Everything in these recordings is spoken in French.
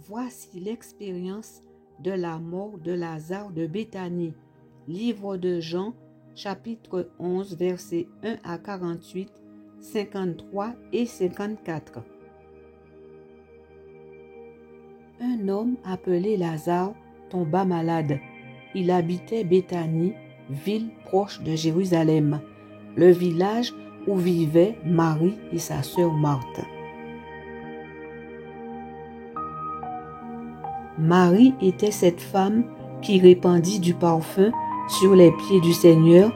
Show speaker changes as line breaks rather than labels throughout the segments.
Voici l'expérience de la mort de Lazare de Béthanie. Livre de Jean, chapitre 11, versets 1 à 48, 53 et 54. Un homme appelé Lazare tomba malade. Il habitait Béthanie, ville proche de Jérusalem, le village où vivaient Marie et sa sœur Marthe. Marie était cette femme qui répandit du parfum sur les pieds du Seigneur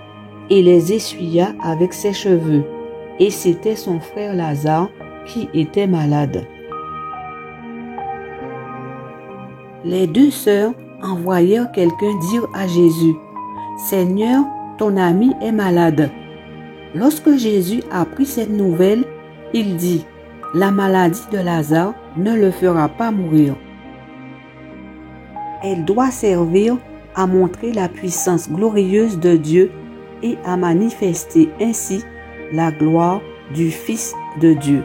et les essuya avec ses cheveux, et c'était son frère Lazare qui était malade. Les deux sœurs envoyèrent quelqu'un dire à Jésus, « Seigneur, ton ami est malade. » Lorsque Jésus apprit cette nouvelle, il dit, « La maladie de Lazare ne le fera pas mourir. Elle doit servir à montrer la puissance glorieuse de Dieu et à manifester ainsi la gloire du Fils de Dieu. »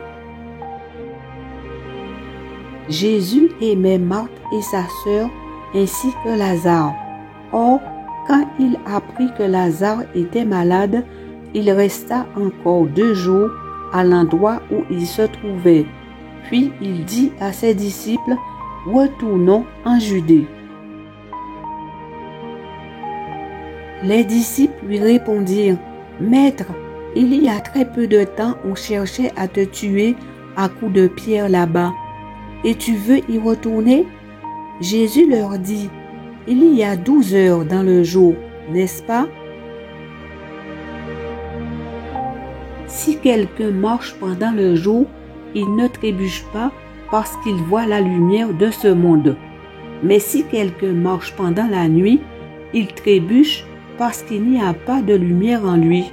Jésus aimait Marthe et sa sœur ainsi que Lazare. Or, quand il apprit que Lazare était malade, il resta encore 2 jours à l'endroit où il se trouvait. Puis il dit à ses disciples, « Retournons en Judée. » Les disciples lui répondirent, « Maître, il y a très peu de temps on cherchait à te tuer à coups de pierre là-bas. Et tu veux y retourner? » Jésus leur dit, « Il y a 12 heures dans le jour, n'est-ce pas? Si quelqu'un marche pendant le jour, il ne trébuche pas parce qu'il voit la lumière de ce monde. Mais si quelqu'un marche pendant la nuit, il trébuche parce qu'il n'y a pas de lumière en lui. »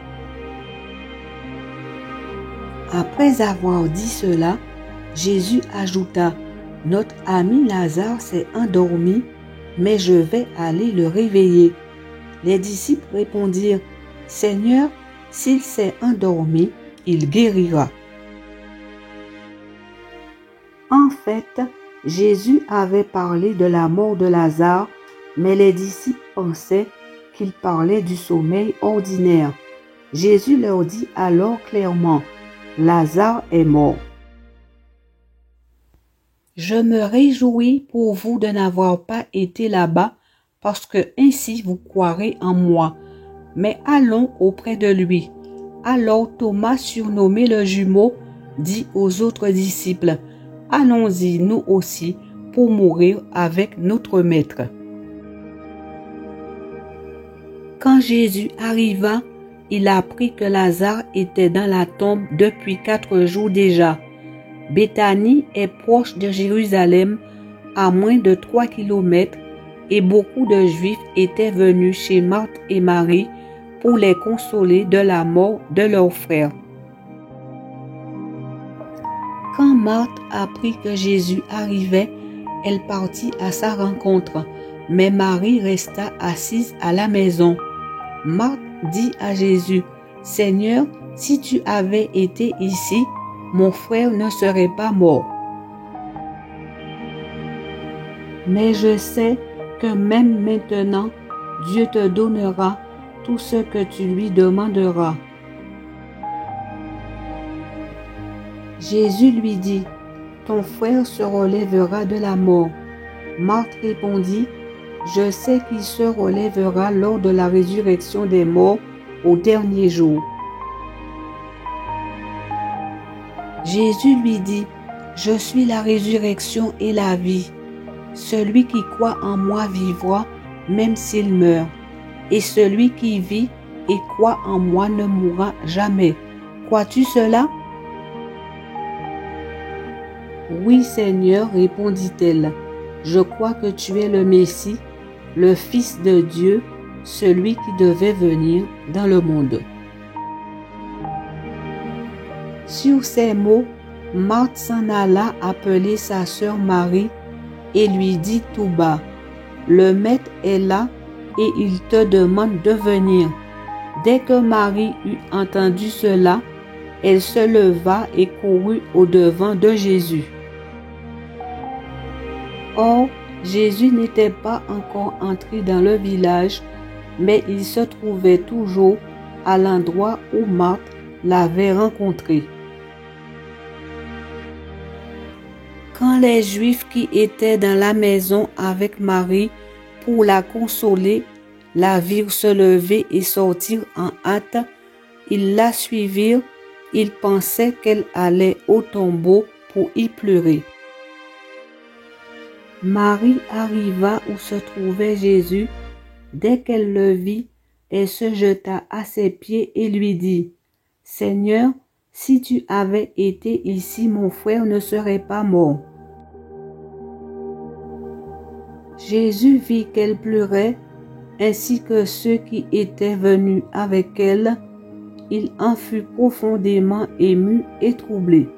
Après avoir dit cela, Jésus ajouta, « Notre ami Lazare s'est endormi, mais je vais aller le réveiller. » Les disciples répondirent, « Seigneur, s'il s'est endormi, il guérira. » En fait, Jésus avait parlé de la mort de Lazare, mais les disciples pensaient qu'il parlait du sommeil ordinaire. Jésus leur dit alors clairement, « Lazare est mort. Je me réjouis pour vous de n'avoir pas été là-bas, parce que ainsi vous croirez en moi. Mais allons auprès de lui. » Alors Thomas, surnommé le jumeau, dit aux autres disciples, « Allons-y nous aussi pour mourir avec notre maître. » Quand Jésus arriva, il apprit que Lazare était dans la tombe depuis 4 jours déjà. Béthanie est proche de Jérusalem, à moins de 3 kilomètres, et beaucoup de Juifs étaient venus chez Marthe et Marie pour les consoler de la mort de leur frère. Quand Marthe apprit que Jésus arrivait, elle partit à sa rencontre, mais Marie resta assise à la maison. Marthe dit à Jésus, « Seigneur, si tu avais été ici, mon frère ne serait pas mort. Mais je sais que même maintenant, Dieu te donnera tout ce que tu lui demanderas. » Jésus lui dit, « Ton frère se relèvera de la mort. » Marthe répondit, « Je sais qu'il se relèvera lors de la résurrection des morts au dernier jour. » Jésus lui dit, « Je suis la résurrection et la vie. Celui qui croit en moi vivra, même s'il meurt. Et celui qui vit et croit en moi ne mourra jamais. Crois-tu cela? » « Oui, Seigneur, répondit-elle. Je crois que tu es le Messie, le Fils de Dieu, celui qui devait venir dans le monde. » Sur ces mots, Marthe s'en alla appeler sa sœur Marie et lui dit tout bas, « Le Maître est là et il te demande de venir. » Dès que Marie eut entendu cela, elle se leva et courut au-devant de Jésus. Or, Jésus n'était pas encore entré dans le village, mais il se trouvait toujours à l'endroit où Marthe l'avait rencontré. Quand les Juifs qui étaient dans la maison avec Marie pour la consoler la virent se lever et sortir en hâte, ils la suivirent. Ils pensaient qu'elle allait au tombeau pour y pleurer. Marie arriva où se trouvait Jésus. Dès qu'elle le vit, elle se jeta à ses pieds et lui dit: « Seigneur, si tu avais été ici, mon frère ne serait pas mort. » Jésus vit qu'elle pleurait, ainsi que ceux qui étaient venus avec elle. Il en fut profondément ému et troublé.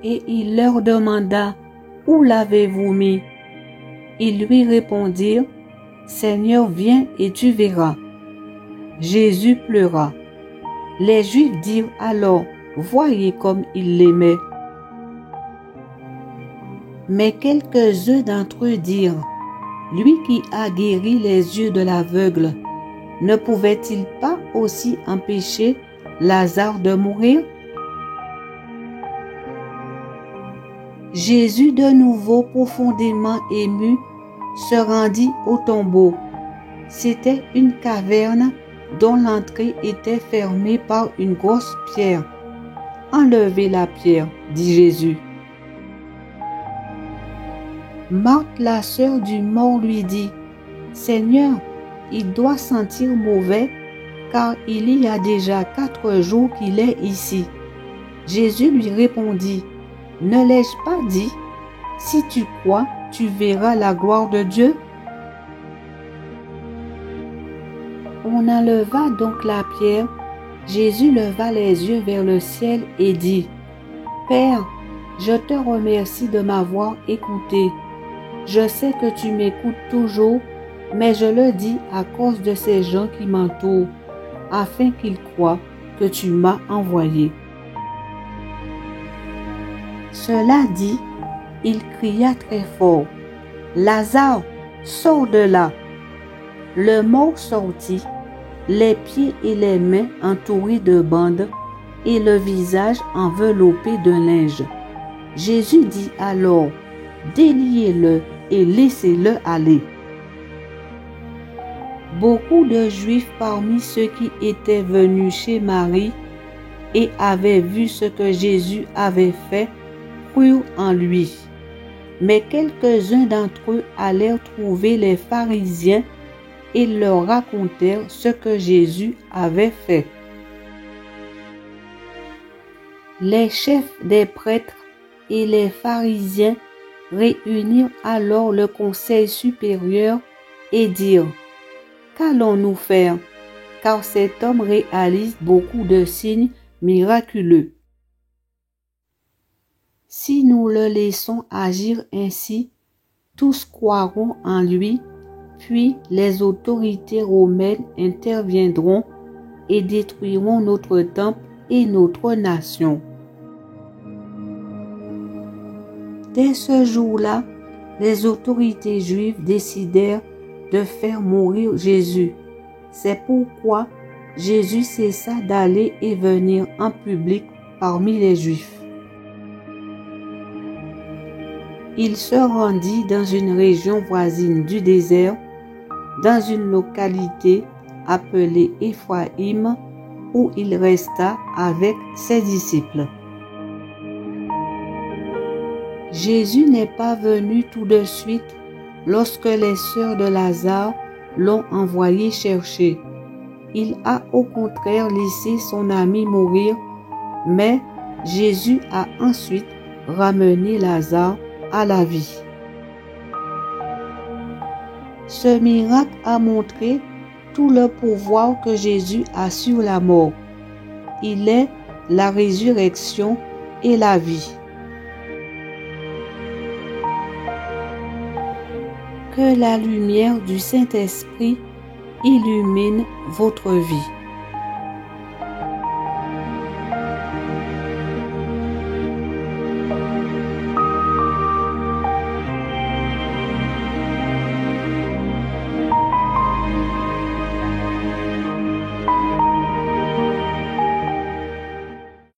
Et il leur demanda: « Où l'avez-vous mis ?» Ils lui répondirent: « Seigneur, viens et tu verras. » Jésus pleura. Les Juifs dirent alors: « Voyez comme il l'aimait. » Mais quelques-uns d'entre eux dirent: « Lui qui a guéri les yeux de l'aveugle, ne pouvait-il pas aussi empêcher Lazare de mourir? » Jésus, de nouveau profondément ému, se rendit au tombeau. C'était une caverne dont l'entrée était fermée par une grosse pierre. « Enlevez la pierre, » dit Jésus. Marthe, la sœur du mort, lui dit: « Seigneur, il doit sentir mauvais, car il y a déjà 4 jours qu'il est ici. » Jésus lui répondit: « Ne l'ai-je pas dit? Si tu crois, tu verras la gloire de Dieu. » On enleva donc la pierre. Jésus leva les yeux vers le ciel et dit: « Père, je te remercie de m'avoir écouté. Je sais que tu m'écoutes toujours, mais je le dis à cause de ces gens qui m'entourent, afin qu'ils croient que tu m'as envoyé. » Cela dit, il cria très fort: « Lazare, sors de là !» Le mort sortit, les pieds et les mains entourés de bandes et le visage enveloppé d'un linge. Jésus dit alors: « Déliez-le et laissez-le aller. » Beaucoup de Juifs parmi ceux qui étaient venus chez Marie et avaient vu ce que Jésus avait fait crurent en lui. Mais quelques-uns d'entre eux allèrent trouver les pharisiens et leur racontèrent ce que Jésus avait fait. Les chefs des prêtres et les pharisiens réunirent alors le conseil supérieur et dirent: « Qu'allons-nous faire? Car cet homme réalise beaucoup de signes miraculeux. Si nous le laissons agir ainsi, tous croiront en lui, puis les autorités romaines interviendront et détruiront notre temple et notre nation. » Dès ce jour-là, les autorités juives décidèrent de faire mourir Jésus. C'est pourquoi Jésus cessa d'aller et venir en public parmi les Juifs. Il se rendit dans une région voisine du désert, dans une localité appelée Éphraïm, où il resta avec ses disciples. Jésus n'est pas venu tout de suite lorsque les sœurs de Lazare l'ont envoyé chercher. Il a au contraire laissé son ami mourir, mais Jésus a ensuite ramené Lazare à la vie. Ce miracle a montré tout le pouvoir que Jésus a sur la mort. Il est la résurrection et la vie. Que la lumière du Saint-Esprit illumine votre vie.